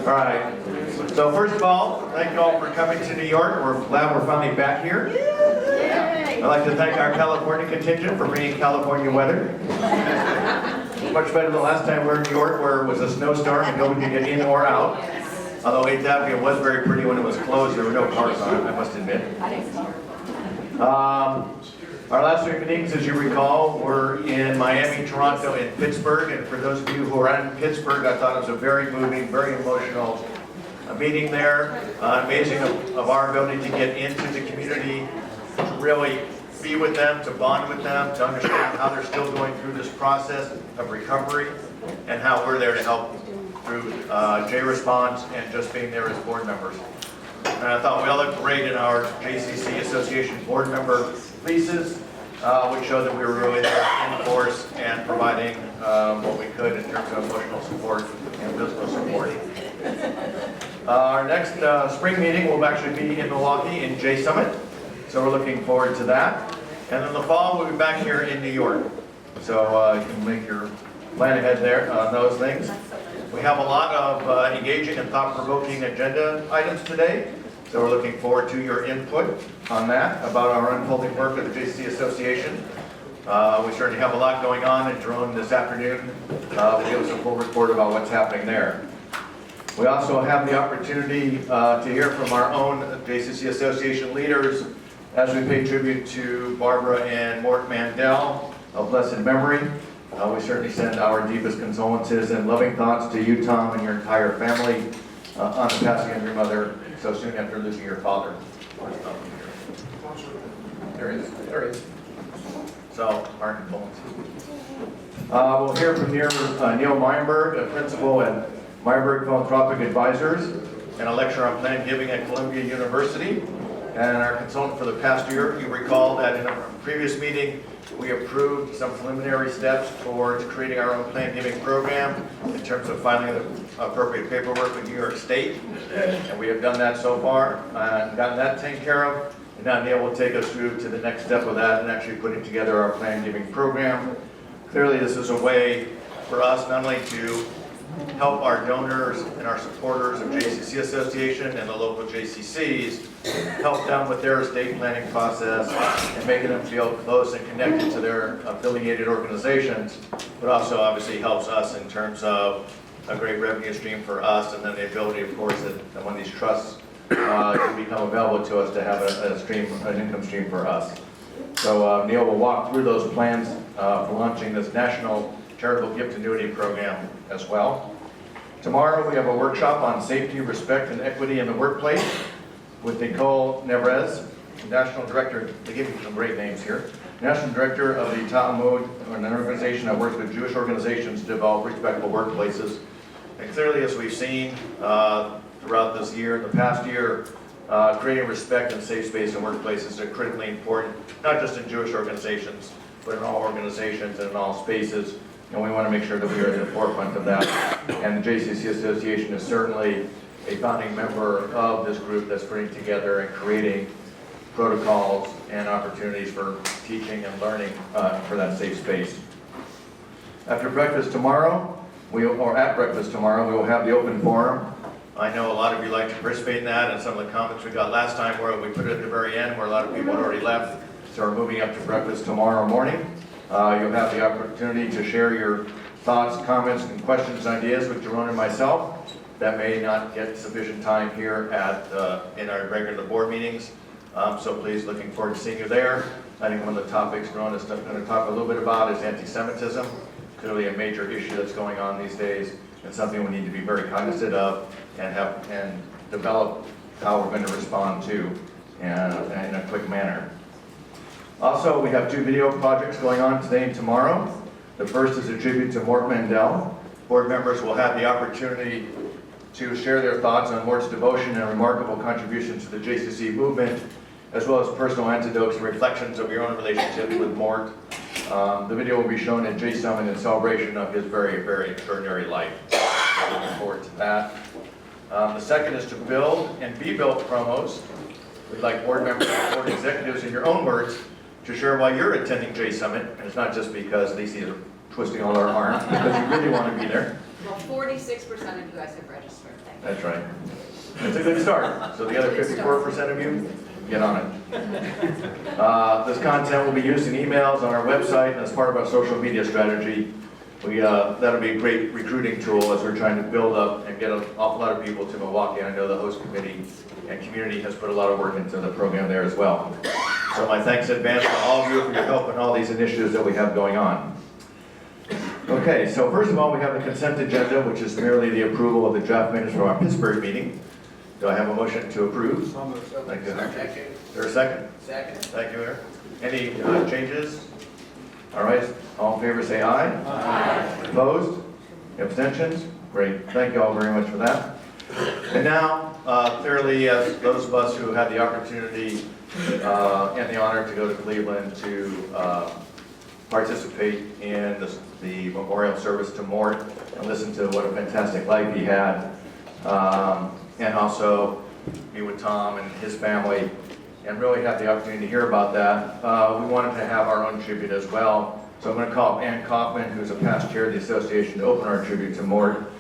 All right. So first of all, thank you all for coming to New York. We're glad we're finally back here. I'd like to thank our California contingent for bringing California weather. Much better than last time we were in New York, where it was a snowstorm and nobody could get in or out. Although 8th Avenue was very pretty when it was closed. There were no cars on it, I must admit. Our last three meetings, as you recall, were in Miami, Toronto, and Pittsburgh. And for those of you who are in Pittsburgh, I thought it was a very moving, very emotional meeting there. Amazing of our ability to get into the community, to really be with them, to bond with them, to understand how they're still going through this process of recovery, and how we're there to help through J-Response and just being there as board members. And I thought we all looked great in our JCC Association board member leases, which showed that we were really there in force and providing what we could in terms of emotional support and physical support. Our next spring meeting will actually be in Milwaukee in J Summit, so we're looking forward to that. And in the fall, we'll be back here in New York, so you can make your plan ahead there on those things. We have a lot of engaging and thought-provoking agenda items today, so we're looking forward to your input on that, about our unfolding work at the JCC Association. We certainly have a lot going on, and Jerome this afternoon will give us a full report about what's happening there. We also have the opportunity to hear from our own JCC Association leaders as we pay tribute to Barbara and Mort Mandel of blessed memory. We certainly send our deepest condolences and loving thoughts to you, Tom, and your entire family on the passing of your mother so soon after losing your father. There he is. There he is. So, our condolences. We'll hear from Neil Meinberg, a principal at Meinberg Philanthropic Advisors, and a lecturer on plan giving at Columbia University. And our consultant for the past year. You recall that in a previous meeting, we approved some preliminary steps towards creating our own plan giving program in terms of filing the appropriate paperwork with New York State. And we have done that so far and gotten that taken care of. And now Neil will take us through to the next step of that and actually putting together our plan giving program. Clearly, this is a way for us not only to help our donors and our supporters of JCC Association and the local JCCs, help them with their estate planning process and making them feel close and connected to their affiliated organizations, but also obviously helps us in terms of a great revenue stream for us, and then the ability, of course, that when these trusts can become available to us to have an income stream for us. So Neil will walk through those plans for launching this national charitable gift annuity program as well. Tomorrow we have a workshop on safety, respect, and equity in the workplace with Nicole Nevrez, National Director, they give you some great names here, National Director of the Talmud, an organization that works with Jewish organizations to develop respectful workplaces. And clearly, as we've seen throughout this year, the past year, creating respect and safe space in workplaces are critically important, not just in Jewish organizations, but in all organizations and in all spaces. And we want to make sure that we are at the forefront of that. And the JCC Association is certainly a founding member of this group that's putting together and creating protocols and opportunities for teaching and learning for that safe space. After breakfast tomorrow, at breakfast tomorrow, we will have the open forum. I know a lot of you like to participate in that, and some of the comments we got last time where we put it at the very end where a lot of people had already left. So we're moving up to breakfast tomorrow morning. You'll have the opportunity to share your thoughts, comments, and questions, ideas with Jerome and myself. That may not get sufficient time here in our regular board meetings. So please, looking forward to seeing you there. I think one of the topics Jerome is going to talk a little bit about is anti-Semitism. Clearly a major issue that's going on these days, and something we need to be very cognizant of and develop how we're going to respond to in a quick manner. Also, we have two video projects going on today and tomorrow. The first is a tribute to Mort Mandel. Board members will have the opportunity to share their thoughts on Mort's devotion and remarkable contributions to the JCC movement, as well as personal anecdotes and reflections of your own relationship with Mort. The video will be shown at J Summit in celebration of his very, very extraordinary life. So looking forward to that. The second is to build and be built promos. We'd like board members and board executives, in your own words, to share why you're attending J Summit. And it's not just because Lacey is twisting all our arms, because you really want to be there. Well, 46% of you guys have registered. Thank you. That's right. It's a good start. So the other 54% of you, get on it. This content will be used in emails on our website and as part of our social media strategy. That'll be a great recruiting tool as we're trying to build up and get an awful lot of people to Milwaukee. I know the host committee and community has put a lot of work into the program there as well. So my thanks in advance to all of you for your help in all these initiatives that we have going on. Okay, so first of all, we have the consent agenda, which is merely the approval of the draft minutes from our Pittsburgh meeting. Do I have a motion to approve? Thank you. Is there a second? Second. Thank you, Eric. Any changes? All right, all in favor say aye. Aye. Opposed? Abstentions? Great, thank you all very much for that. And now, clearly, as those of us who had the opportunity and the honor to go to Cleveland to participate in the memorial service to Mort and listen to what a fantastic life he had, and also be with Tom and his family, and really have the opportunity to hear about that. We wanted to have our own tribute as well. So I'm going to call Ann Kaufman, who's a past chair of the association, to open our tribute to Mort.